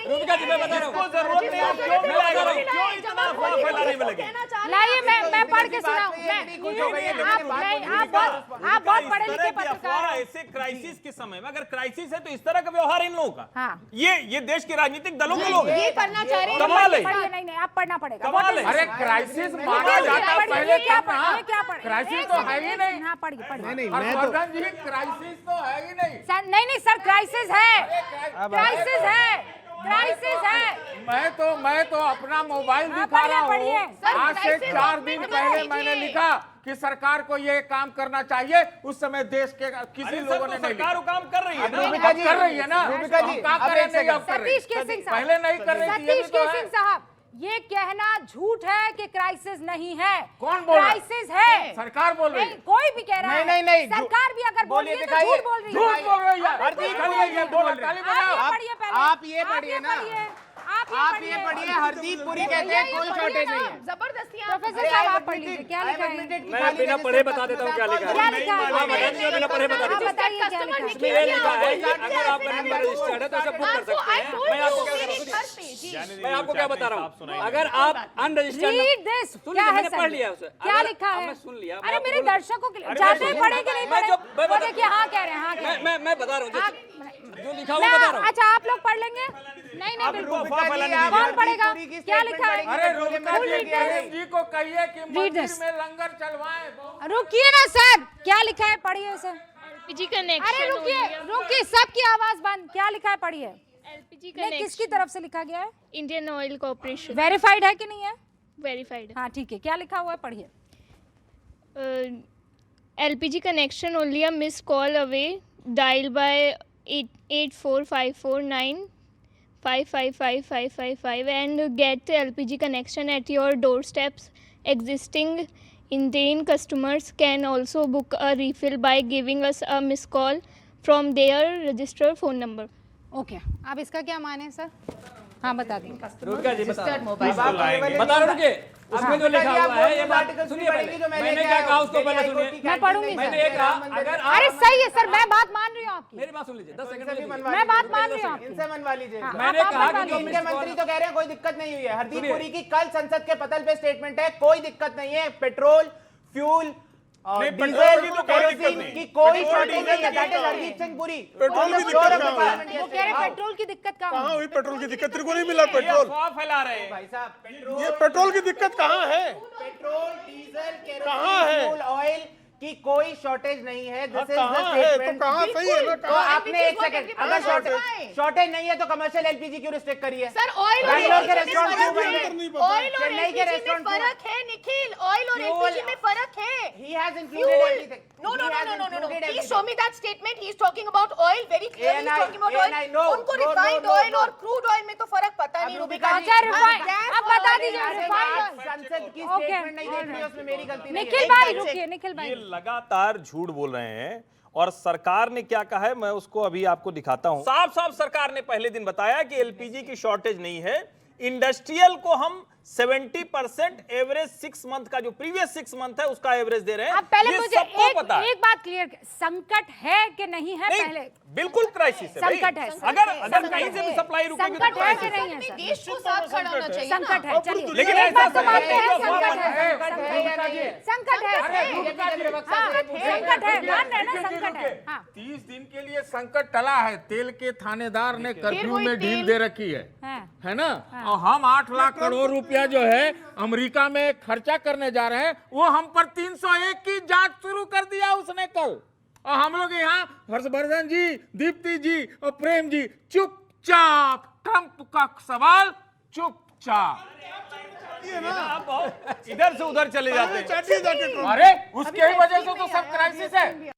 रूबिका जी मैं बता रहा हूँ, इसको जरूरत नहीं, आप क्यों मिलाएगा? क्यों इतना अफवाह फैलाने में लगे? लाइए मैं पढ़ के सुनाऊं। आप बहुत पढ़े लिखे पत्रकार हैं। ऐसे क्राइसिस के समय में, अगर क्राइसिस है तो इस तरह का व्यवहार इन लोगों का, हाँ। ये देश के राजनीतिक दलों के लोग हैं। ये करना चाह रहे हैं। कमाल है। पढ़िए, नहीं आप पढ़ना पड़ेगा। कमाल है। अरे क्राइसिस माना पढ़िए, जाता पढ़िए, पहले क्या तब ना। पढ़े, क्या पढ़े? क्राइसिस एक तो है सेकंड, ही नहीं। हाँ पढ़िए। हर्षवर्धन जी, क्राइसिस तो है ही नहीं। सर नहीं सर, क्राइसिस है, क्राइसिस है। मैं तो अपना मोबाइल हाँ, दिखा रहा पढ़िए। हूँ। सर, आज से क्राइसिस 4 आप दिन में पहले बता मैंने दीजिए। लिखा कि सरकार को ये काम करना चाहिए। उस समय देश के किसी अरे लोगों सर, ने तो नहीं सरकार वो लिखा। काम कर रही है ना। रूबिका अब जी, कर रही है ना। रूबिका जी, हम क्या अब करें, एक नहीं अब सेकंड। कर रही। सतीश के सिंह साहब, पहले नहीं कर रही थी, ये भी सतीश तो के है। सिंह साहब, ये कहना झूठ है कि क्राइसिस नहीं है। कौन बोल रहा है? क्राइसिस है। सरकार बोल रही नहीं, है। कोई भी कह रहा है। नहीं, सरकार भी अगर बोल रही है तो दिखाइए। झूठ बोल रही है। झूठ बोल रही है। हरदीप चलिए, पुरी ये झूठ बोल बोल रही रहे है। हैं। आप ये पढ़िए पहले। आप ये पढ़िए ना। आप ये पढ़िए। हरदीप पुरी कहते हैं कोई शॉर्टेज नहीं है। जबरदस्ती प्रोफेसर साहब आप पढ़ लीजिए, क्या लिखा है? मैं बिना पढ़े बता देता हूँ क्या लिखा क्या है। लिखा है? आप बता दीजिए, बिना पढ़े बता आप दीजिए। बताइए क्या लिखा है? इसमें ये लिखा है कि अगर आपका नंबर रजिस्टर्ड है तो इसे बुक कर सकते हैं। मैं आपको क्या करूँ? मैं आपको क्या बता रहा आप हूँ, सुनाइए। अगर आप अनरजिस्टर्ड रीड दिस सुन क्या लीजिए, है मैंने सर पढ़ लिया उसे। क्या अगर- लिखा अब है मैं सुन लिया, अरे मैं मेरे आपको दर्शकों के लिए अरे चाहते मैं हैं पढ़े कि नहीं मैं पढ़े जो- मैं वो बता- देखिए हाँ कह रहे हैं हाँ कह रहे हैं मैं बता रहा हूँ जो लिखा हुआ मैं- बता रहा हूँ। अच्छा आप लोग पढ़ लेंगे नहीं नहीं बिल्कुल आप कौन हरदीप पढ़ेगा पुरी की क्या statement लिखा है पढ़ेंगे, अरे पेट्रोलियम रुकना जी, मंत्री दिया है। प्रेम जी को कहिए कि मंदिर this. में लंगर चलवाएं। रुकिए ना सर क्या लिखा है पढ़िए इसे एलपीजी कनेक्शन अरे रुकिए रुकिए सबकी आवाज बंद क्या लिखा है पढ़िए एलपीजी नहीं किसकी कनेक्शन तरफ से लिखा गया है इंडियन ऑयल कॉर्पोरेशन वेरीफाइड है कि नहीं है वेरीफाइड हाँ ठीक है क्या लिखा हुआ है पढ़िए LPG connection only a miss call away dial by 84549 555555 and get LPG connection at your doorsteps. Existing Indian customers can also book a refill by giving us a missed call from their registered phone number. Okay अब इसका क्या माने है sir हाँ बता दें रुकिया जी बता रहा हूँ। मोबाइल बता रहा हूँ रुकिए, उसमें जो लिखा हुआ है ये बात आर्टिकल सुनिए पढ़ेगी जो पहले। मैं मैंने लेके क्या आया कहा हूँ। उसको पहले दिल्ली हाई सुनिए। कोर्ट की मैं पढ़ूंगी मैंने सर ये कहा अगर अरे आप सही है सर मैं बात मान रही हूँ आपकी मेरी बात सुन लीजिए 10 सेकंड इनसे भी में मनवा मैं बात लीजिए। मान रही हूँ आपकी। इनसे मनवा लीजिए हाँ, मैंने आप कहा मनवा कि जो लीजिए। इनके मंत्री तो कह रहे हैं कोई दिक्कत नहीं हुई है। हरदीप सुनिए। पुरी की कल संसद के पटल पे स्टेटमेंट है कोई दिक्कत नहीं है, पेट्रोल फ्यूल और नहीं, डीजल पेट्रोल की तो कोई दिक्कत केरोसिन नहीं। की कोई पेट्रोल, शॉर्टेज डीजल नहीं है। की दैट इज कोई हरदीप सिंह पुरी। पेट्रोल की दिक्कत कहाँ हुई? वो कह रहे हैं पेट्रोल की दिक्कत कहाँ कहाँ हुई? हुई पेट्रोल की दिक्कत? तेरे को नहीं मिला पेट्रोल? अफवाह फैला रहे हैं। भाई साहब ये पेट्रोल की दिक्कत कहाँ है? पेट्रोल डीजल कहाँ है? केरोसिन फ्यूल ऑयल की कोई शॉर्टेज नहीं है। हाँ, दिस इज द कहाँ है? तो स्टेटमेंट। कहाँ सही है ना तो कहाँ? आपने एक सेकंड अगर शॉर्टेज नहीं है तो कमर्शियल एलपीजी क्यों रिस्ट्रिक्ट करी है? सर ऑयल और बैंगलोर के LPG में रेस्टोरेंट फर्क क्यों है। बंद नहीं पता। ऑयल और चेन्नई के एलपीजी में रेस्टोरेंट क्यों? फर्क है निखिल ऑयल और Fuel- एलपीजी में फर्क है He has included everything. No, no, He no, has no, no, no, no. included Please everything. show me that statement. He is talking about oil very clearly. He's ANI, talking about oil. ANI, no, उनको no, refined no, oil no. और crude oil में तो फर्क पता नहीं रूबिका रूबिका जी, जी। अच्छा refined gas अब और बता oil दीजिए में रिफाइंड संसद की Okay. स्टेटमेंट नहीं देख रही है, उसमें मेरी गलती नहीं निखिल है। भाई रुकिए निखिल ये भाई लगातार झूठ बोल रहे हैं और सरकार ने क्या कहा है मैं उसको अभी आपको दिखाता हूं। साफ साफ सरकार ने पहले दिन बताया कि एलपीजी की शॉर्टेज नहीं है। इंडस्ट्रियल को हम 70% एवरेज 6 मंथ का जो प्रीवियस 6 मंथ है उसका एवरेज दे रहे हैं। अब पहले ये मुझे सबको पता है। एक बात क्लियर संकट है कि नहीं है नहीं, पहले बिल्कुल क्राइसिस है भाई। संकट है, अगर संकट अगर है। कहीं से भी सप्लाई रुकेगी संकट तो है कि crisis नहीं है सर देश को साथ खड़ा होना चाहिए ना। संकट है चलिए लेकिन एक ऐसा बात तो संकट मानते हैं है, संकट है है या नहीं है? संकट है संकट है। हाँ, संकट है मान रहे हैं ना संकट है हाँ 30 दिन के लिए संकट टला है। तेल के थानेदार ने कर्फ्यू वही में ढील तेल। दे रखी है हाँ। ना। और हम 8 लाख करोड़ रुपया जो है अमेरिका में खर्चा करने जा रहे हैं, वो हम पर 301 की जांच शुरू कर दिया उसने कल। और हम लोग यहाँ हर्षवर्धन जी, दीप्ति जी और प्रेम जी चुपचाप ट्रंप का सवाल चुपचाप। इधर से उधर चले जाते हैं। चैटी जाके ट्रम्प। अरे उसके ही वजह से तो सब क्राइसिस है।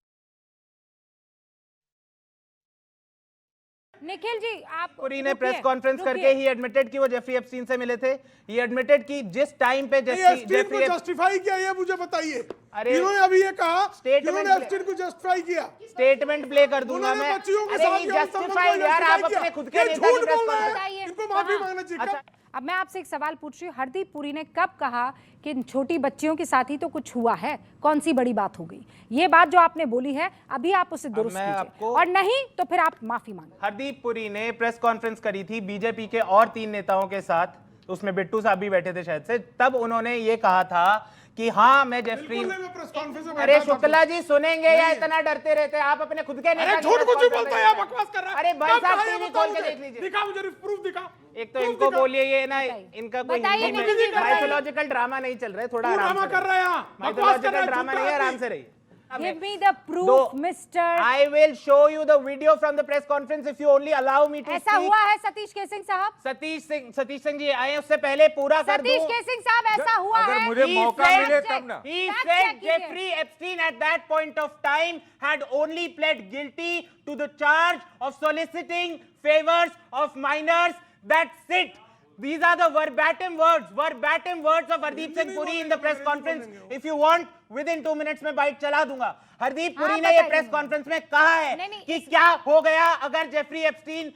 निखिल जी आप पुरी ने रुकिए, प्रेस कॉन्फ्रेंस रुकिए। करके ही एडमिटेड कि वो जेफरी एप्स्टीन से मिले थे। ही एडमिटेड कि जिस टाइम पे नहीं, एप्स्टीन को जेफरी जस्टिफाई किया ये मुझे बताइए। अरे, इन्होंने अभी ये कहा कि statement इन्होंने ले- एप्स्टीन को जस्टिफाई किया। स्टेटमेंट प्ले कर दूंगा उन्होंने मैं। बच्चियों के अरे साथ ये यौन संबंध को जस्टिफाइड यार, आप justify अपने किया। खुद के ये नेता झूठ की प्रेस बोल रहे हैं। बताइए। इनको माफी हाँ। मांगना चाहिए। अच्छा, अब मैं आपसे एक सवाल पूछ रही हूँ हरदीप पुरी ने कब कहा कि इन छोटी बच्चियों के साथ ही तो कुछ हुआ है, कौन सी बड़ी बात हो गई? ये बात जो आपने बोली है अभी आप उसे दुरुस्त मैं कीजिए आपको- और नहीं तो फिर आप माफी मांगे। हरदीप पुरी ने प्रेस कॉन्फ्रेंस करी थी बीजेपी के और 3 नेताओं के साथ, उसमें बिट्टू साहब भी बैठे थे शायद से। तब उन्होंने ये कहा था कि हाँ मैं जेफरी बिल्कुल नहीं, मैं प्रेस कॉन्फ्रेंस में अरे बैठा था। शुक्ला जी सुनेंगे या इतना डरते रहते हैं? आप अपने खुद के नेता अरे की झूठ प्रेस कुछ भी कॉन्फ्रेंस बोलता में है, बैठे बकवास कर रहा है। अरे भाई कब साहब कहा है टीवी बताओ खोल के मुझे। देख लीजिए। दिखा मुझे प्रूफ दिखा। एक तो proof इनको दिखा। बोलिए ये ना इनका कोई बताइए हिंदी निखिल जी, में बताइए। माइथोलॉजिकल ड्रामा नहीं चल रहा है, थोड़ा तू आराम ड्रामा से कर रहा है यहाँ। बकवास कर रहा माइथोलॉजिकल है, ड्रामा झूठा नहीं है, आराम आदमी। से रहिए। Give me the proof, दो- mister. I will show you the video from the press conference if you only allow me to ऐसा speak. हुआ है सतीश केसिंग साहब? सतीश सिंह जी आए, उससे पहले पूरा कर दूं। सतीश केसिंग साहब ऐसा हुआ अगर है? मुझे He मौका said- मिले तब ना। He Fact said check कीजिए। Jeffrey Epstein at that point of time had only pled guilty to the charge of soliciting favors of minors. That's it. These are the verbatim words of Hardeep Singh Puri in the press conference. If you want, within 2 minutes में bite चला दूंगा। हरदीप हाँ, पुरी ने ये बताइए। Press conference में कहा है नहीं, कि क्या हो गया अगर जेफरी एप्स्टीन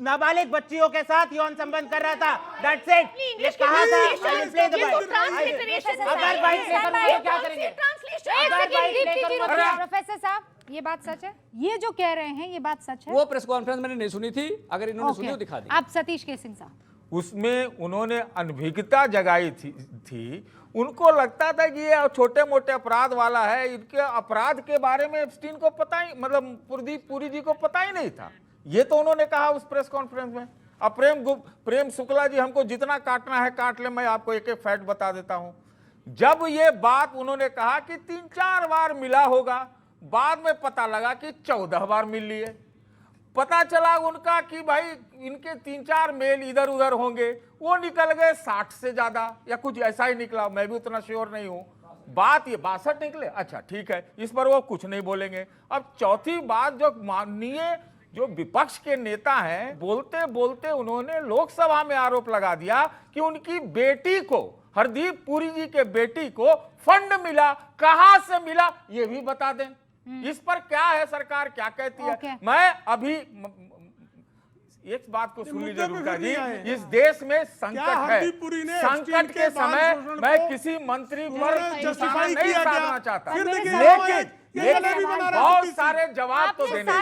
नाबालिग बच्चियों के साथ यौन संबंध कर रहा था। That's it. ये कहा था। I will play the इसको bite. transliteration अगर बाइट प्ले करूंगा तो क्या करेंगे? एक अगर सेकंड बाइट दीप्ति लेकर जी मुझे- रुकिए। प्रोफेसर साहब ये बात सच है? ये जो कह रहे हैं ये बात सच है? वो प्रेस कॉन्फ्रेंस मैंने नहीं सुनी थी, अगर इन्होंने सुनी ओके। हो दिखा दी। अब सतीश केसिंग साहब उसमें उन्होंने अनभिज्ञता जगाई थी। उनको लगता था कि ये छोटे मोटे अपराध वाला है, इनके अपराध के बारे में एप्स्टीन को पता ही, मतलब पुरी जी को पता ही नहीं था। ये तो उन्होंने कहा उस प्रेस कॉन्फ्रेंस में। अब प्रेम शुक्ला जी, हमको जितना काटना है काट ले, मैं आपको एक एक फैक्ट बता देता हूं। जब ये बात उन्होंने कहा कि 3-4 बार मिला होगा, बाद में पता लगा कि 14 बार मिल लिए। पता चला उनका कि भाई इनके 3-4 मेल इधर उधर होंगे, वो निकल गए 60 से ज्यादा या कुछ ऐसा ही निकला, मैं भी उतना श्योर नहीं हूं। बात ये 62 निकले, अच्छा ठीक है, इस पर वो कुछ नहीं बोलेंगे। अब चौथी बात, जो माननीय जो विपक्ष के नेता हैं, बोलते बोलते उन्होंने लोकसभा में आरोप लगा दिया कि उनकी बेटी को, हरदीप पुरी जी के बेटी को फंड मिला, कहां से मिला ये भी बता दें। इस पर क्या है, सरकार क्या कहती है? मैं अभी एक बात को सुन लीजिए रुका जी, इस देश में संकट है, संकट के समय मैं किसी मंत्री पर जस्टिफाई नहीं किया साधना चाहता, लेकिन बहुत सारे जवाब तो देने।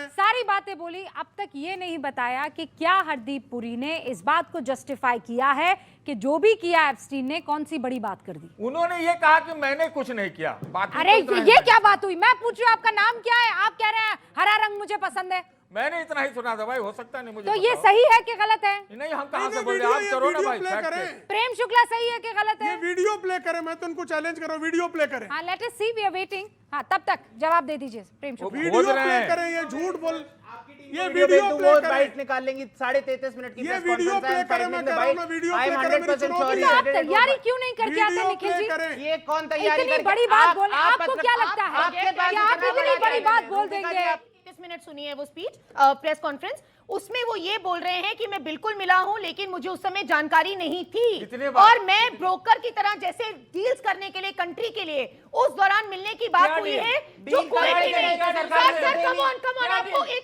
सारी बातें बोली, अब तक ये नहीं बताया कि क्या हरदीप पुरी ने इस बात को जस्टिफाई किया है कि जो भी किया एप्स्टीन ने, कौन सी बड़ी बात कर दी? उन्होंने ये कहा कि मैंने कुछ नहीं किया। अरे ये क्या बात हुई? मैं पूछ रही हूँ आपका नाम क्या है, आप कह रहे हैं हरा रंग मुझे पसंद है। मैंने इतना ही सुना था भाई, हो सकता नहीं मुझे। तो ये सही है कि गलत है? नहीं, हम कहां से बोल रहे हैं, आप करो ना भाई। प्रेम शुक्ला सही है कि गलत है? ये वीडियो प्ले करें, मैं तो उनको चैलेंज कर रहा हूं, वीडियो प्ले करें। हाँ, let us see, we are waiting. हाँ, तब तक जवाब दे दीजिए प्रेम शुक्ला। वीडियो प्ले करें, ये झूठ बोल, ये वीडियो प्ले करें, बाइट निकाल लेंगी 33.5 मिनट की ये वीडियो प्ले करें, मैं कह रहा हूं, वीडियो प्ले करें, मेरी चुनौती तो है। आप तैयारी क्यों नहीं करके आते निखिल जी? ये कौन तैयारी इतनी करके? बड़ी बात बोल, आपको क्या लगता है आपके पास कि आप इतनी बड़ी बात बोल देंगे? 30 मिनट सुनी है वो स्पीच, प्रेस कॉन्फ्रेंस, उसमें वो ये बोल रहे हैं कि मैं बिल्कुल मिला हूं, लेकिन मुझे उस समय जानकारी नहीं थी और मैं ब्रोकर की तरह जैसे डील्स करने के लिए, कंट्री के लिए उस दौरान मिलने की बात हुई है जो कोई भी नहीं। सर कम ऑन आपको एक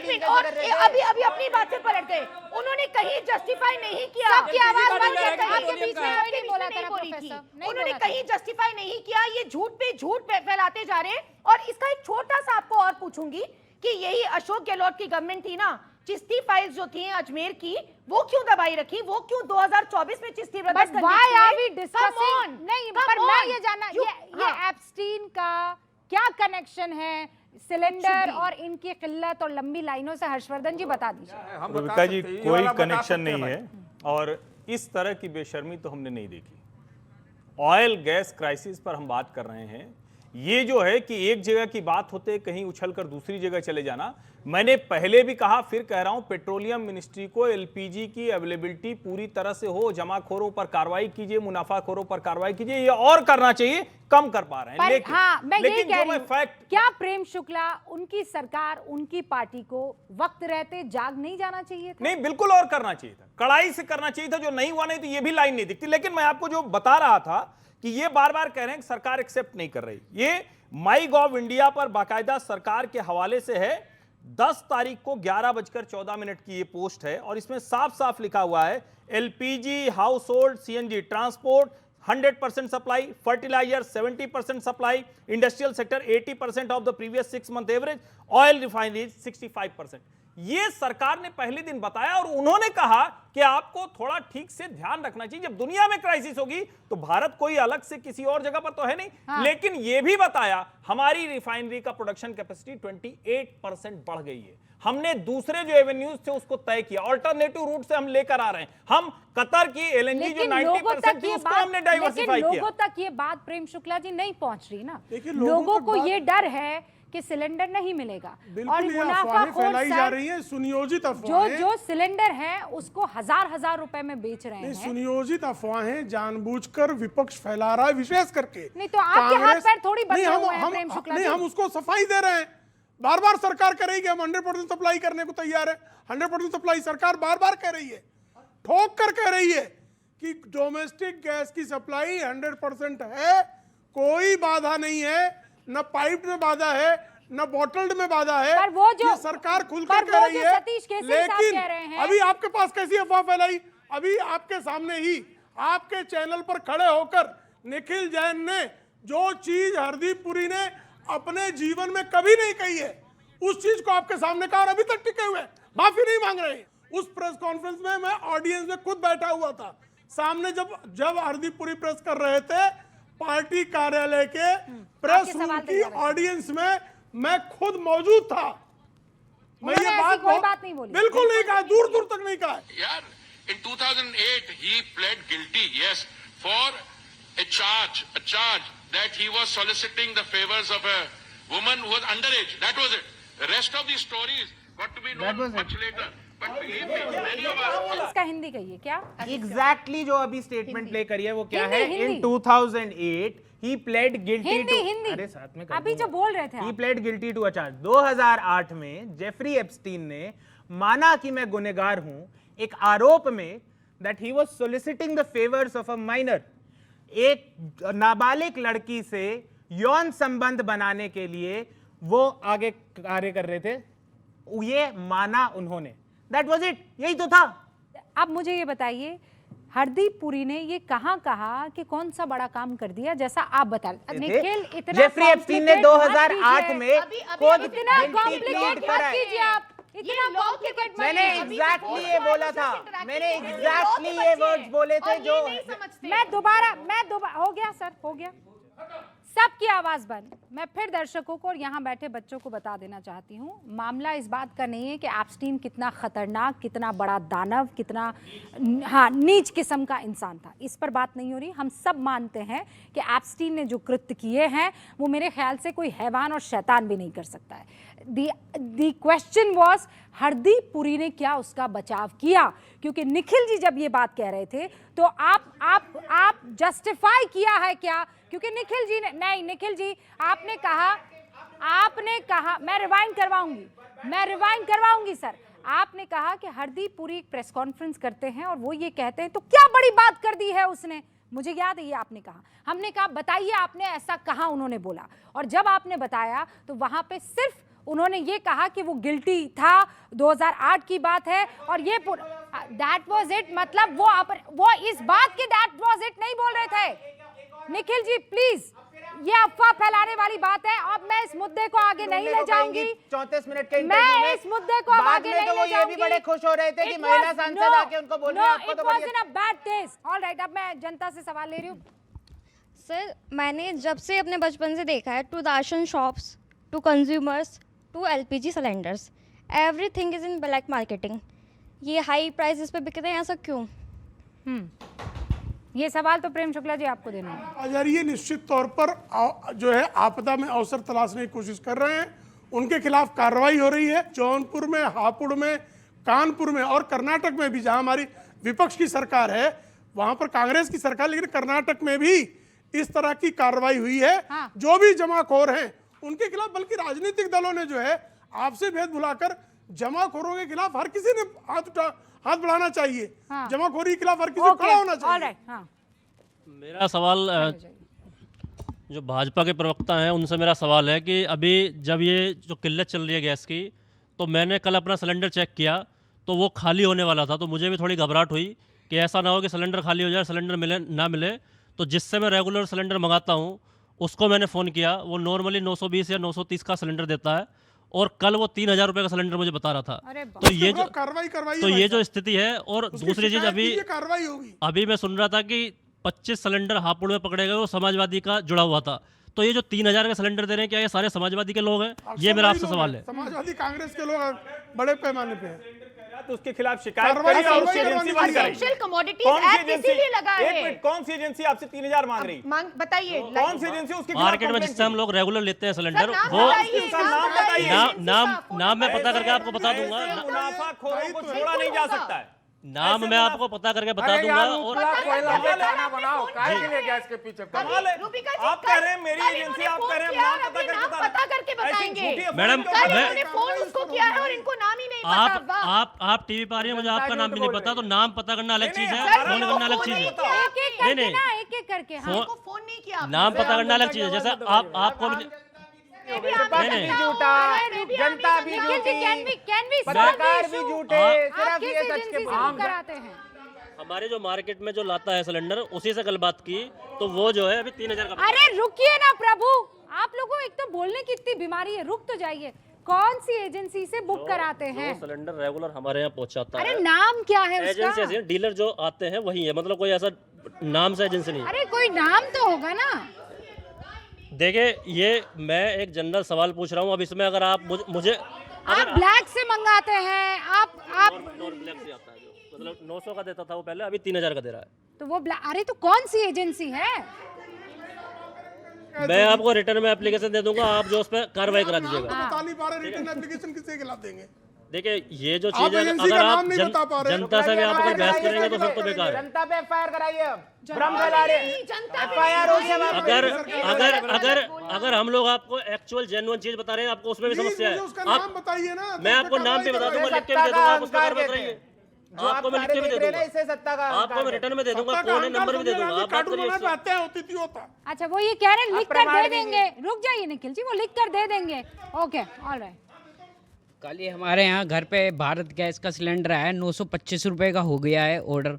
मिनट और अभी अपनी बात से पलट गए। उन्होंने कहीं जस्टिफाई नहीं किया, सबकी आवाज बंद कर दो, आपके बीच में नहीं बोला था प्रोफेसर, उन्होंने कहीं जस्टिफाई नहीं किया। ये झूठ पे झूठ फैलाते जा रहे हैं। और इसका एक छोटा सा आपको और पूछूंगी कि यही अशोक गहलोत की गवर्नमेंट थी ना, चिश्ती फाइल्स जो थी अजमेर की, वो क्यों दबाई रखी? वो क्यों 2024 में Chishti brothers But why are we discussing? नहीं, पर मैं ये जानना, ये एप्स्टीन का क्या कनेक्शन है सिलेंडर और इनकी किल्लत और लंबी लाइनों से? हर्षवर्धन जी बता दीजिए। रुबिका जी, कोई कनेक्शन नहीं है और इस तरह की बेशर्मी तो हमने नहीं देखी। ऑयल गैस क्राइसिस पर हम बात कर रहे हैं। ये जो है कि एक जगह की बात होते कहीं उछलकर दूसरी जगह चले जाना। मैंने पहले भी कहा, फिर कह रहा हूं, पेट्रोलियम मिनिस्ट्री को एलपीजी की अवेलेबिलिटी पूरी तरह से हो, जमाखोरों पर कार्रवाई कीजिए, मुनाफाखोरों पर कार्रवाई कीजिए, ये और करना चाहिए, कम कर पा रहे हैं। लेकिन हाँ, मैं यही कह रही हूं, फैक्ट, क्या प्रेम शुक्ला, उनकी सरकार, उनकी पार्टी को वक्त रहते जाग नहीं जाना चाहिए था? नहीं, बिल्कुल और करना चाहिए था, कड़ाई से करना चाहिए था। जो नहीं हुआ, नहीं तो ये भी लाइन नहीं दिखती। लेकिन मैं आपको जो बता रहा था कि ये बार बार कह रहे हैं कि सरकार एक्सेप्ट नहीं कर रही। ये माई गॉव इंडिया पर बाकायदा सरकार के हवाले से है। 10 तारीख को 11:14 की ये पोस्ट है और इसमें साफ साफ लिखा हुआ है, LPG, household, CNG, transport 100% supply, fertiliser 70% supply, industrial sector 80% of the previous 6 month average, oil refineries 65%। ये सरकार ने पहले दिन बताया और उन्होंने कहा कि आपको थोड़ा ठीक से ध्यान रखना चाहिए। जब दुनिया में क्राइसिस होगी तो भारत कोई अलग से किसी और जगह पर तो है नहीं। हाँ। लेकिन यह भी बताया हमारी रिफाइनरी का प्रोडक्शन कैपेसिटी 28% बढ़ गई है। हमने दूसरे जो एवेन्यूज थे उसको तय किया, अल्टरनेटिव रूट से हम लेकर आ रहे हैं। हम कतर की एलएनजी जो 90% थी उसको हमने डाइवर्सिफाई किया। लोगों तक ये बात प्रेम शुक्ला जी नहीं पहुंच रही ना। लोगों को ये डर है कि सिलेंडर नहीं मिलेगा और मुनाफाखोर फैलाई जा रही है, सुनियोजित अफवाहें। जो सिलेंडर है उसको हजार रुपए में बेच रहे हैं। सुनियोजित अफवाहें जानबूझकर विपक्ष फैला रहा है, विशेष करके। नहीं तो आपके हाथ पैर थोड़ी बंधे हुए हैं प्रेम शुक्ला जी। हम उसको सफाई दे रहे हैं। बार बार सरकार कह रही है कि हम 100% सप्लाई करने को तैयार है। 100% सप्लाई सरकार बार बार कह रही है, ठोक कर कह रही है कि डोमेस्टिक गैस की सप्लाई 100% है, कोई बाधा नहीं है, न पाइप में बाधा है, न बॉटल्ड में बाधा है। पर वो जो सरकार खुलकर कह रही है, लेकिन अभी आपके पास कैसी अफवाह फैलाई? अभी आपके सामने ही आपके चैनल पर खड़े होकर निखिल जैन ने जो चीज हरदीप पुरी ने अपने जीवन में कभी नहीं कही है, उस चीज को आपके सामने कहा और अभी तक टिके हुए माफी नहीं मांग रहे हैं। उस प्रेस कॉन्फ्रेंस में मैं ऑडियंस में खुद बैठा हुआ था सामने, जब हरदीप पुरी प्रेस कर रहे थे पार्टी कार्यालय के प्रेस रूम की ऑडियंस में मैं खुद मौजूद था। मैं ये बात नहीं बोली, बिल्कुल नहीं कहा, दूर दूर तक नहीं कहा। यार, in 2008 he pled guilty, yes, for a charge that he was soliciting the favors of a woman who was underage. That was it. The rest of the stories got to be known much later. But believe me, many of us. इसका हिंदी कहिए क्या? Exactly जो अभी statement play करी है वो क्या है? हिंदी। इन 2008 he pled guilty Hindi to Hindi अरे साथ में कर अभी जो बोल रहे थे he आप। pled guilty to a charge। 2008 में जेफरी एप्स्टीन ने माना कि मैं गुनहगार हूं एक आरोप में that he was soliciting the favors of a minor, एक नाबालिग लड़की से यौन संबंध बनाने के लिए वो आगे कार्य कर रहे थे, ये माना उन्होंने। दैट वाज इट, यही तो था। अब मुझे ये बताइए हरदीप पुरी ने ये कहाँ कहा कि कौन सा बड़ा काम कर दिया जैसा आप बता रहे? निखिल इतना जेफरी एप्स्टीन ने 2008 में खुद इतना guilty कॉम्प्लिकेट plead करा मत है। कीजिए आप, इतना कॉम्प्लिकेट मत मैंने कीजिए। एग्जैक्टली ये बोला था, मैंने एग्जैक्टली ये वर्ड्स बोले थे जो मैं दोबारा हो गया सर, हो गया, सबकी आवाज बंद। मैं फिर दर्शकों को और यहाँ बैठे बच्चों को बता देना चाहती हूँ, मामला इस बात का नहीं है कि एप्स्टीन कितना खतरनाक, कितना बड़ा दानव, कितना नीच किस्म का इंसान था, इस पर बात नहीं हो रही। हम सब मानते हैं कि एप्स्टीन ने जो कृत्य किए हैं वो मेरे ख्याल से कोई हैवान और शैतान भी नहीं कर सकता है। The question was Hardeep Puri ने क्या उसका बचाव किया, क्योंकि निखिल जी जब ये बात कह रहे थे तो आप जस्टिफाई किया है क्या? क्योंकि निखिल जी ने नहीं, निखिल जी आपने कहा मैं रिवाइंड करवाऊंगी सर, आपने कहा कि हरदीप पुरी एक प्रेस कॉन्फ्रेंस करते हैं और वो ये कहते हैं तो क्या बड़ी बात कर दी है उसने, मुझे याद है ये आपने कहा। हमने कहा बताइए आपने ऐसा कहा, उन्होंने बोला, और जब आपने बताया तो वहां पे सिर्फ उन्होंने ये कहा कि वो गिल्टी था, 2008 की बात है और ये दैट वाज इट, मतलब वो इस बात के दैट वाज इट नहीं बोल रहे थे। निखिल जी प्लीज, ये अफवाह फैलाने वाली बात है। अब मैं इस मुद्दे को आगे नहीं ले जाऊंगी। 34 मिनट के मैं इस मुद्दे को अब आगे नहीं ले जाऊंगी। ये भी बड़े खुश हो रहे थे कि महिला सांसद आके उनको बोल रही है आपको तो it was in a bad taste. Alright, अब मैं जनता से सवाल ले रही हूँ। सर, मैंने जब से अपने बचपन से देखा है, to ration shops, to consumers, to LPG cylinders, everything is in black marketing. ये हाई प्राइसेस पे बिकते हैं, ऐसा क्यों? ये सवाल तो प्रेम शुक्ला जी आपको देना है। यार ये निश्चित तौर पर जो है आपदा में अवसर तलाशने की कोशिश कर रहे हैं, उनके खिलाफ कार्रवाई हो रही है। जौनपुर में, हापुड़ में, कानपुर में और कर्नाटक में भी, जहां हमारी विपक्ष की सरकार है वहां पर कांग्रेस की सरकार, लेकिन कर्नाटक में भी इस तरह की कार्रवाई हुई है। हाँ। जो भी जमाखोर हैं उनके खिलाफ, बल्कि राजनीतिक दलों ने जो है आपसे भेद भुलाकर जमाखोरों के खिलाफ हर किसी ने हाथ बढ़ाना चाहिए। हाँ। जमाखोरी के खिलाफ हर किसी को खड़ा होना चाहिए। ऑलराइट, हाँ। मेरा सवाल जो भाजपा के प्रवक्ता हैं उनसे मेरा सवाल है कि अभी जब ये जो किल्लत चल रही है गैस की, तो मैंने कल अपना सिलेंडर चेक किया तो वो खाली होने वाला था, तो मुझे भी थोड़ी घबराहट हुई कि ऐसा ना हो कि सिलेंडर खाली हो जाए, सिलेंडर मिले ना मिले। तो जिससे मैं रेगुलर सिलेंडर मंगाता हूँ उसको मैंने फ़ोन किया, वो नॉर्मली 920 या 930 का सिलेंडर देता है और कल वो 3000 रुपये का सिलेंडर मुझे बता रहा था। तो ये जो स्थिति है, और दूसरी चीज़ अभी मैं सुन रहा था कि 25 सिलेंडर हापुड़ में पकड़े गए, वो समाजवादी का जुड़ा हुआ था। तो ये जो 3000 का सिलेंडर दे रहे हैं, क्या ये सारे समाजवादी के लोग हैं? ये मेरा आपसे सवाल है। समाजवादी कांग्रेस के लोग बड़े पैमाने पे हैं। तो उसके खिलाफ शिकायत करी और उसकी एजेंसी बंद कराई। एसेंशियल कमोडिटीज एक्ट इसीलिए लगा है। कौन सी एजेंसी आपसे 3000 मांग रही? बताइए कौन सी एजेंसी उसके मार्केट में जिससे हम लोग रेगुलर लेते हैं सिलेंडर, वो नाम मैं पता करके आपको बता दूंगा। मुनाफाखोरों को छोड़ा नहीं जा सकता है। नाम मैं आपको पता करके बता दूंगा। और गैस के पीछे आप कह रहे हैं मेरी एजेंसी, आप कह रहे हैं नाम पता करके बताएंगे। मैडम, फोन उसको किया है और इनको नाम ही नहीं पता। आप टीवी पर आ रही हैं, मुझे आपका नाम भी नहीं पता, तो नाम पता करना अलग चीज है, फोन करना अलग चीज है। एक एक करके फोन नहीं किया, नाम पता करना अलग चीज है। जैसे आपको जनता भी झूठी, पत्रकार भी झूठे, सिर्फ ये सच के कराते हैं। हमारे जो मार्केट में जो लाता है सिलेंडर, उसी से कल बात की, तो वो जो है अभी 3000 का। अरे रुकिए ना प्रभु, आप लोगों को एक तो बोलने की इतनी बीमारी है, रुक तो जाइए। कौन सी एजेंसी से बुक कराते हैं? सिलेंडर रेगुलर हमारे यहाँ पहुँचाता अरे नाम क्या है उसका? एजेंसी डीलर जो आते हैं वही है, मतलब कोई ऐसा नाम से एजेंसी नहीं। अरे कोई नाम तो होगा ना। देखिए ये मैं एक जनरल सवाल पूछ रहा हूँ, अब इसमें अगर आप मुझे आप ब्लैक से मंगाते हैं, आप ब्लैक से आता है जो मतलब 900 का देता था वो पहले, अभी 3000 का दे रहा है। तो वो अरे तो कौन सी एजेंसी है? मैं आपको रिटर्न में एप्लीकेशन दे दूंगा, आप जो उस पर कार्रवाई करा दीजिएगा। बता नहीं पा रहे, रिटर्न एप्लीकेशन किसके खिलाफ देंगे? देखिए ये जो चीज है, एजेंसी अगर का आप नाम नहीं बता पा रहे। जनता से भी आप अगर बहस करेंगे तो फिर तो बेकार है। जनता पे एफआईआर कराइए, भ्रम फैला रहे हैं। एफआईआर हो सब आप अगर अगर अगर अगर हम लोग आपको एक्चुअल जेन्युइन चीज बता रहे हैं, आपको उसमें भी समस्या है, उसका नाम आप बताइए ना। मैं आपको नाम भी बता दूंगा, लिख के भी दे दूंगा, आप उसका कार्रवाई कराइए। आपको मैं लिख के भी दे दूंगा, इसे सत्ता का आपको मैं रिटर्न में दे दूंगा, कोड नंबर भी दे दूंगा, आप बात करिए उससे। आते हैं होती थी होता। अच्छा वो ये कह रहे हैं लिख कर दे देंगे। रुक जाइए निखिल जी, वो लिख कर दे देंगे। Okay alright. कल ही हमारे यहाँ घर पे भारत गैस का सिलेंडर आया, 925 रुपये का हो गया है ऑर्डर।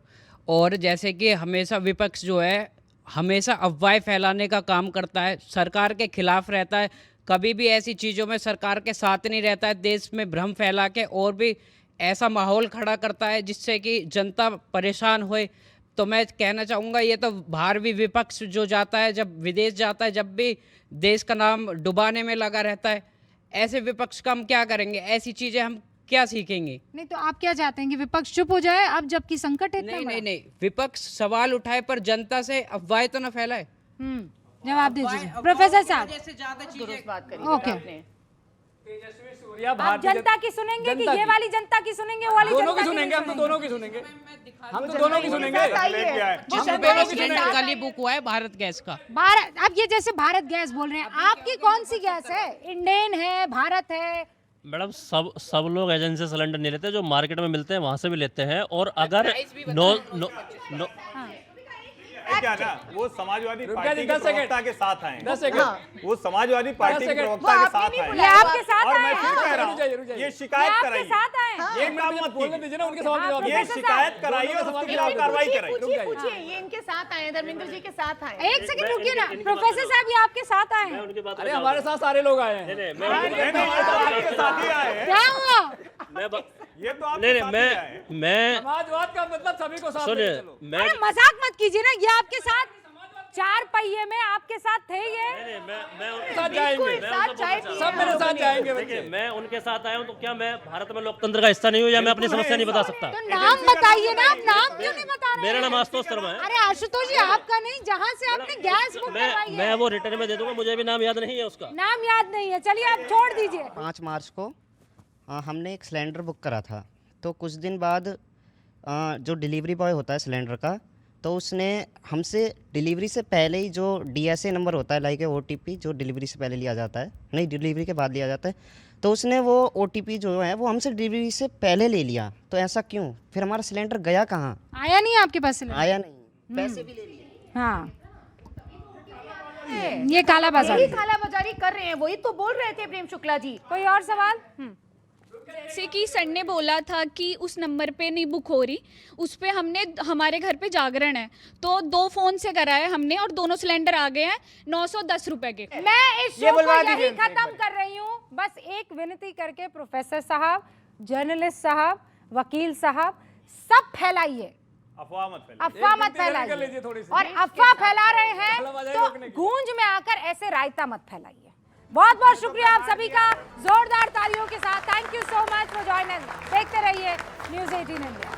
और जैसे कि हमेशा विपक्ष जो है हमेशा अफवाहें फैलाने का काम करता है, सरकार के खिलाफ रहता है, कभी भी ऐसी चीज़ों में सरकार के साथ नहीं रहता है, देश में भ्रम फैला के और भी ऐसा माहौल खड़ा करता है जिससे कि जनता परेशान होए। तो मैं कहना चाहूँगा ये तो बाहर भी विपक्ष जो जाता है, जब विदेश जाता है, जब भी देश का नाम डुबाने में लगा रहता है, ऐसे विपक्ष का हम क्या करेंगे? ऐसी चीज़ें हम क्या सीखेंगे? नहीं तो आप क्या चाहते हैं कि विपक्ष चुप हो जाए अब जबकि संकट है? नहीं, विपक्ष सवाल उठाए पर जनता से अफवाहें तो न फैलाए। जवाब दीजिए प्रोफेसर साहब। ओके आप जनता की सुनेंगे कि ये वाली जनता की सुनेंगे, वो वाली दोनों की जनता सुनेंगे, हम तो दोनों की सुनेंगे, हम तो दोनों की सुनेंगे। कल ही बुक हुआ है भारत गैस का। भारत, अब ये जैसे भारत गैस बोल रहे हैं, आपकी कौन सी गैस है? इंडेन है, भारत है? मैडम सब लोग एजेंसी सिलेंडर नहीं लेते, जो मार्केट में मिलते हैं वहां से भी लेते हैं। और अगर क्या ना वो समाजवादी पार्टी के प्रवक्ता के साथ आए, 10 सेकंड वो समाजवादी पार्टी के प्रवक्ता के साथ आए। ये आपके साथ और मैं आए फिर हैं? कह रहा हूँ ये शिकायत आपके कराइए, साथ आए? ये काम मत बोलने दीजिए ना, उनके सवाल के जवाब ये दीजिए। शिकायत कराइए और उसके खिलाफ कार्रवाई कराइए। पूछिए, ये इनके साथ आए, धर्मेंद्र जी के साथ आए। एक सेकंड रुकिए ना प्रोफेसर साहब, ये आपके साथ आए हैं? अरे हमारे साथ सारे लोग आए हैं। आपके साथ ही आए हैं। क्या हुआ? ये तो आपके नहीं साथ ही आए हैं। मैं समाजवाद का मतलब सभी को साथ सुनिए, लेके चलो। मैं अरे मजाक मत कीजिए ना, ये आपके साथ 4 पहिए में आपके साथ थे ये? मैं उनके साथ जाएंगे, सब मेरे साथ जाएंगे बच्चे। देखिए मैं उनके साथ आया हूँ, तो क्या मैं भारत में लोकतंत्र का हिस्सा नहीं हूँ या मैं अपनी समस्या नहीं बता सकता? तो नाम बताइए ना, आप नाम क्यों नहीं बता रहे? मेरा नाम आशुतोष शर्मा है। अरे आशुतोष जी आपका नहीं, जहाँ से आपने गैस बुक करवाई मैं है। वो रिटर्न में दे दूंगा, मुझे भी नाम याद नहीं है उसका। नाम याद नहीं है, चलिए आप छोड़ दीजिए। 5 मार्च को हमने एक सिलेंडर बुक करा था, तो कुछ दिन बाद जो डिलीवरी बॉय होता है सिलेंडर का, तो उसने हमसे डिलीवरी से पहले ही जो DSA नंबर होता है, लाइक OTP जो डिलीवरी से पहले लिया जाता है, नहीं डिलीवरी के बाद लिया जाता है, तो उसने वो OTP जो है वो हमसे डिलीवरी से पहले ले लिया। तो ऐसा क्यों? फिर हमारा सिलेंडर गया कहाँ? आया नहीं आपके पास सिलेंडर? आया नहीं, पैसे भी ले लिए। हाँ ये काला बाजारी, यही काला बाजारी कर रहे हैं, वही तो बोल रहे थे प्रेम शुक्ला जी। कोई और सवाल? जैसे कि सर ने बोला था कि उस नंबर पे नहीं बुक हो रही, उस पे हमने हमारे घर पे जागरण है तो 2 फोन से कराए हमने और दोनों सिलेंडर आ गए हैं 910 रुपए के। मैं इस शो को यही खत्म कर रही हूँ। बस एक विनती करके प्रोफेसर साहब, जर्नलिस्ट साहब, वकील साहब, सब फैलाइए, अफवाह मत फैलाइए, अफवाह मत फैलाइए, और अफवाह फैला रहे हैं तो गूंज में आकर ऐसे रायता मत फैलाइए। बहुत बहुत शुक्रिया आप सभी का, जोरदार तालियों के साथ। Thank you so much for joining. देखते रहिए न्यूज़ 18 इंडिया।